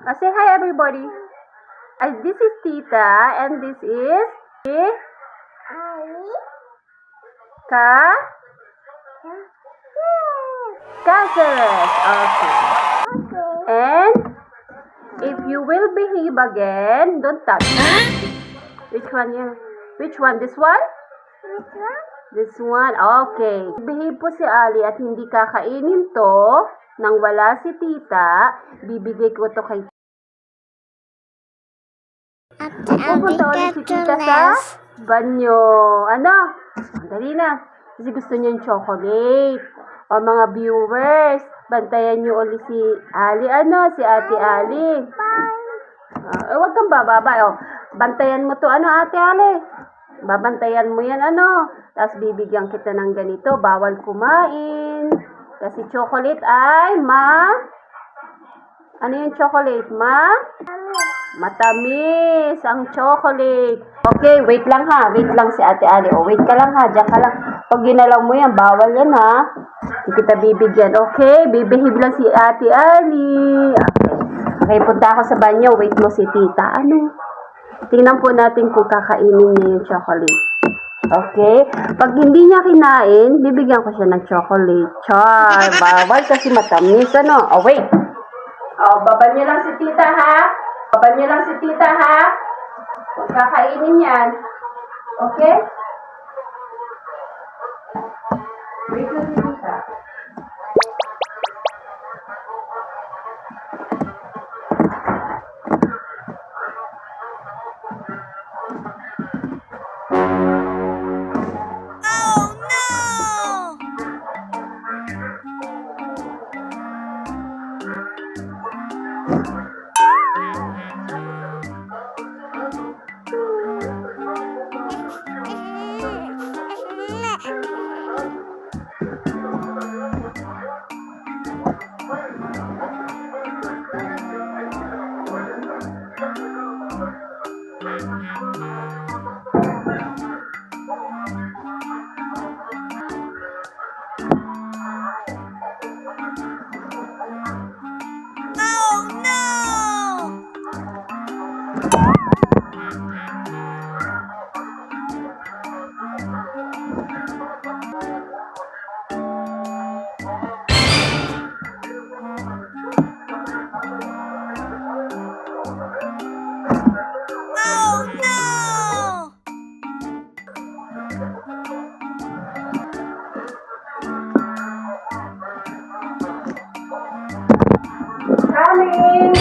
Say hi, everybody. This is Tita, and this is Ka Caceres. Okay. And if you will behave again, don't touch. Which one yan? Which one? This one? This one. Okay. Behave po si Ali at hindi kakainin to nang wala si Tita. Bibigay ko to kay pupunta ulit si Tita sa banyo. Ano? Dali na. Kasi gusto niya yung chocolate. O mga viewers, bantayan niyo ulit si Ali. Ano? Si Ate Ali. Huwag kang bababa. Bantayan mo to. Ano, Ate Ali? Babantayan mo yan. Ano? Tapos bibigyan kita ng ganito. Bawal kumain. Kasi chocolate ay ano yung chocolate? Matamis ang chocolate. Okay, wait lang ha. Wait lang si Ate Ali. Wait ka lang ha. Diyan ka lang. Pag ginalaw mo yan, bawal yan ha. Hindi kita bibigyan. Okay, bibihib lang si Ate Ali. Okay, punta ako sa banyo. Wait mo si Tita. Ano? Tingnan po natin kung kakainin niya yung chocolate. Okay? Pag hindi niya kinain, bibigyan ko siya ng chocolate. Char! Bawal kasi matamis. Ano? Wait. Baban niyo lang si Tita ha. Baban niyo lang si Tita ha. Kakainin yan. Okay? Wait lang si Tita. Coming!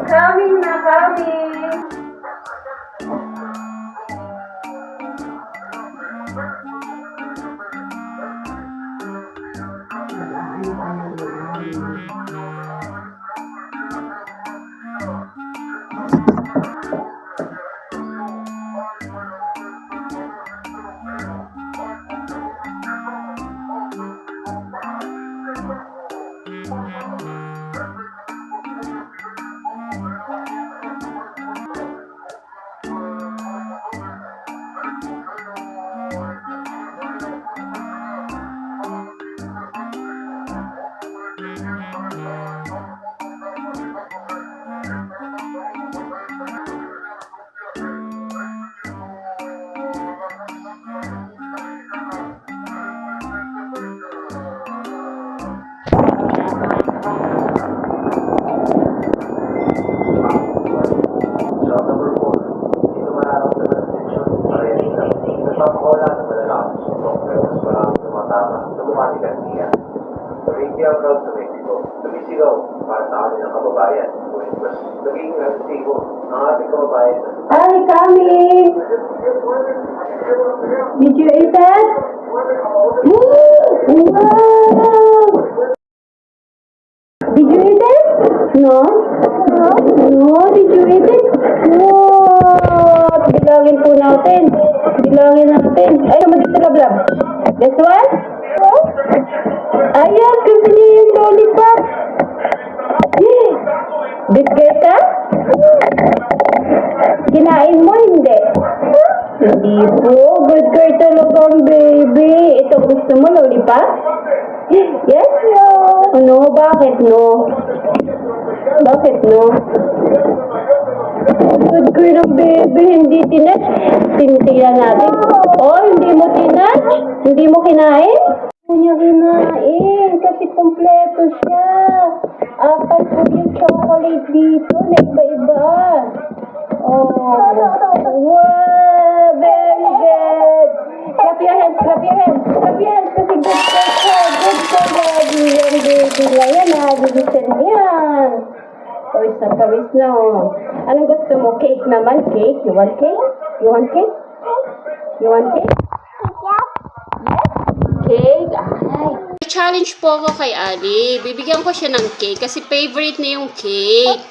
Coming na, coming! Ang crowd sa Mexico, lumisigaw para sa amin ng kababayan. Ngunit mas naging agresibo ang ating kababayan na Hi, coming! Did you eat that? Wow! Did you eat it? No? No, did you eat it? Wow! Bilangin po natin. Bilangin natin. Ay, naman dito lablab. This one? Ayan, kasi niya yung lollipop. Bitgay ka? Kinain mo, hindi? Hindi po. Good girl talaga ang baby. Ito, gusto mo, lollipop? Yes, no. Ano? Bakit no? Bakit no? Good girl ang baby. Hindi tinatch. Tinitiyan natin. Oh, hindi mo tinatch? Hindi mo kinain? Hindi niya kinain. Kasi kompleto siya. Apat po yung chocolate dito na iba-iba. Oh, wow, very good. Clap your hands, clap your hands, clap your hands kasi good ka. Good ka, daddy. Yan, baby na yan, ha. Bilisan yan. Pawis na, pawis na, oh. Anong gusto mo? Cake naman? Cake? You want cake? You want cake? You want cake? Cake? Ay. Challenge po ako kay Ali. Bibigyan ko siya ng cake kasi favorite niya yung cake.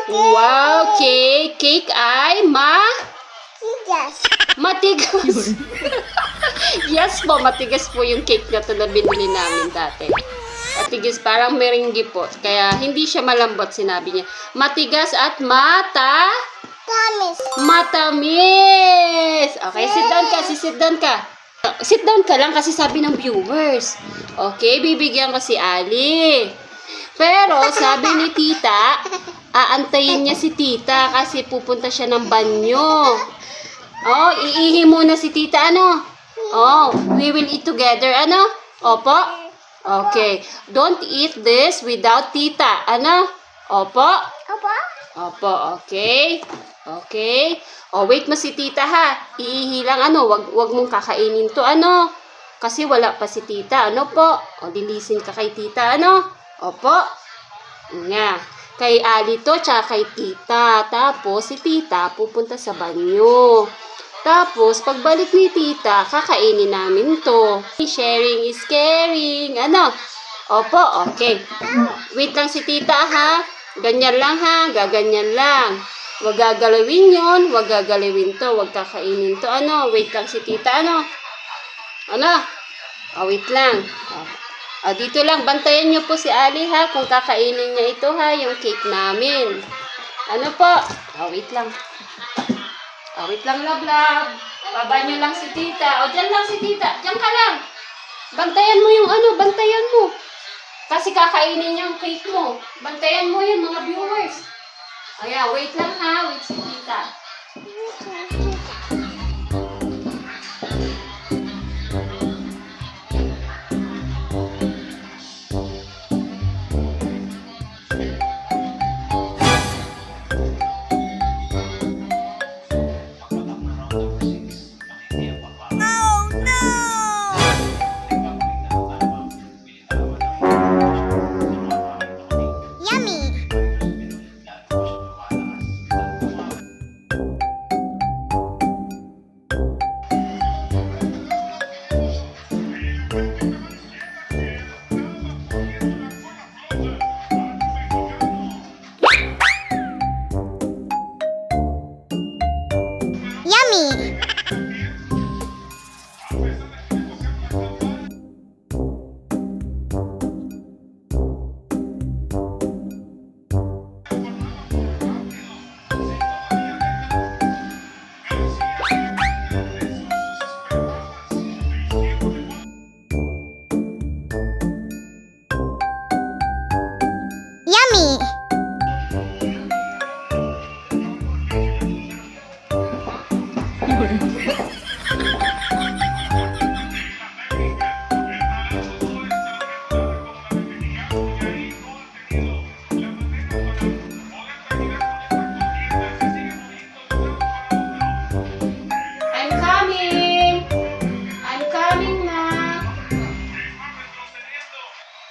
Wow, cake. Cake ay matigas. Yes po, matigas po yung cake na ito na binili namin dati. Matigas, parang merengue po. Kaya hindi siya malambot, sinabi niya. Matigas at matamis. Okay, sit down ka, sit down ka. Sit down ka lang kasi sabi ng viewers. Okay, bibigyan ko si Ali. Pero sabi ni tita, aantayin niya si tita kasi pupunta siya ng banyo. Oh, iihi muna si tita, ano? Oh, we will eat together, ano? Opo? Okay. Don't eat this without tita, ano? Opo? Opo, okay. Okay. Oh, wait mo si tita, ha? Iihi lang, ano? Wag mong kakainin to, ano? Kasi wala pa si tita, ano po? O, lilisin ka kay tita, ano? Opo? Nga. Kay Ali to, tsaka kay tita. Tapos, si tita pupunta sa banyo. Tapos, pagbalik ni tita, kakainin namin to. Sharing is caring. Ano? Opo, okay. Wait lang si tita, ha? Ganyan lang, ha? Gaganyan lang. Wag gagalawin yun. Wag gagalawin to. Wag kakainin to. Ano? Wait lang si tita, ano? Ano? Oh, wait lang. Oh, dito lang. Bantayan niyo po si Ali, ha? Kung kakainin niya ito, ha? Yung cake namin. Ano po? Oh, wait lang. Oh, wait lang, love. Baba niyo lang si tita. O, dyan lang si tita. Dyan ka lang. Bantayan mo yung ano. Bantayan mo. Kasi kakainin niya yung cake mo. Bantayan mo yun, mga viewers. Ayan, wait lang, ha? Wait si tita.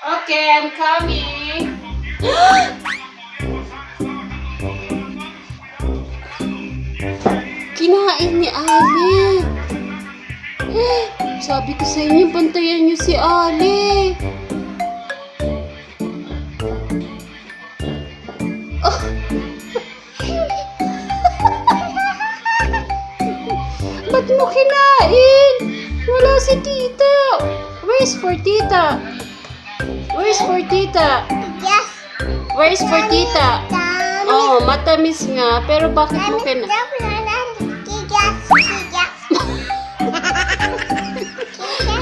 Okay, I'm coming. Kinain ni Ali. Sabi ko sa inyo, bantayan niyo si Ali. Oh. Ba't mo kinain? Wala si tita. Where's for tita? Where's for tita? Yes. Where's for tita? Oh, matamis nga. Pero bakit mo kinain? Yes.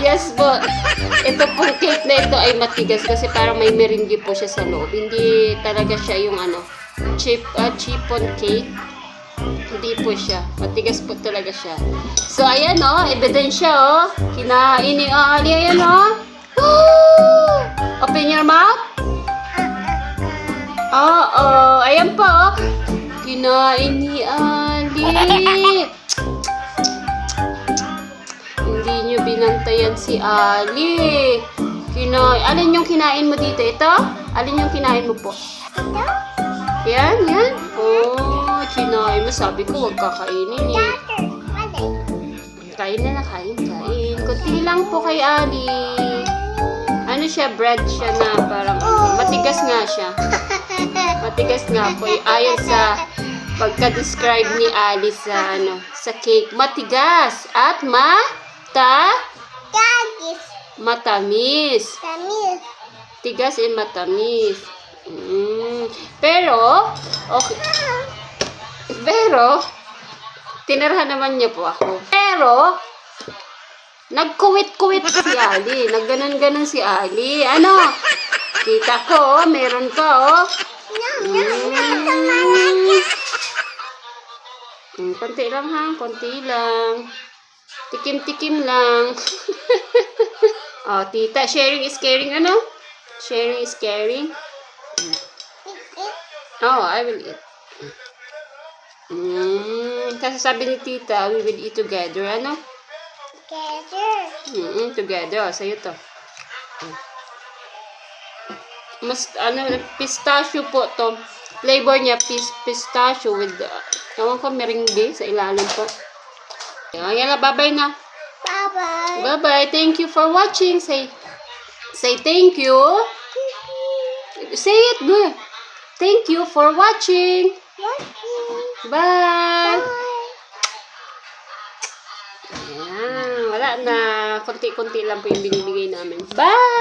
Yes po. Ito pong cake na ito ay matigas kasi parang may meringue po siya sa loob. Hindi talaga siya yung ano, chiffon cake. Hindi po siya. Matigas po talaga siya. So, ayan o. Ebidensya o. Kinain ni Ali. Ayan o. Open your mouth. Oo. Ayan po o. Kinain ni Ali. Hindi nyo binantayan si Ali. Alin yung kinain mo dito? Ito? Alin yung kinain mo po? Yan, yan. Oh, kinain mo. Sabi ko, huwag kakainin eh. Kain na, kain. Kunti lang po kay Ali. Ano siya, bread siya na parang matigas nga siya. Matigas nga po. Ayon sa pagka-describe ni Ali sa sa cake. Matigas at matamis. Tigas and matamis. Pero, okay. Pero, tinirahan naman niya po ako. Pero, nagkuwit-kuwit si Ali. Nagganon-ganon si Ali. Ano? Kita ko, meron ka, oh. Konti lang ha, konti lang. Tikim-tikim lang. Oh, tita, sharing is caring, ano? Sharing is caring. Oh, I will eat. Kasi sabi ni tita, we will eat together, ano? Together. Sa'yo to. Mas, pistachio po to. Flavor niya, pistachio with, ewan ko, meringue sa ilalim po. Yan na, bye-bye na. Bye-bye. Bye-bye. Thank you for watching. Say thank you. Say it, good. Thank you for watching. Bye. Ayan, wala na. Konti-konti lang po yung binibigay namin. Bye!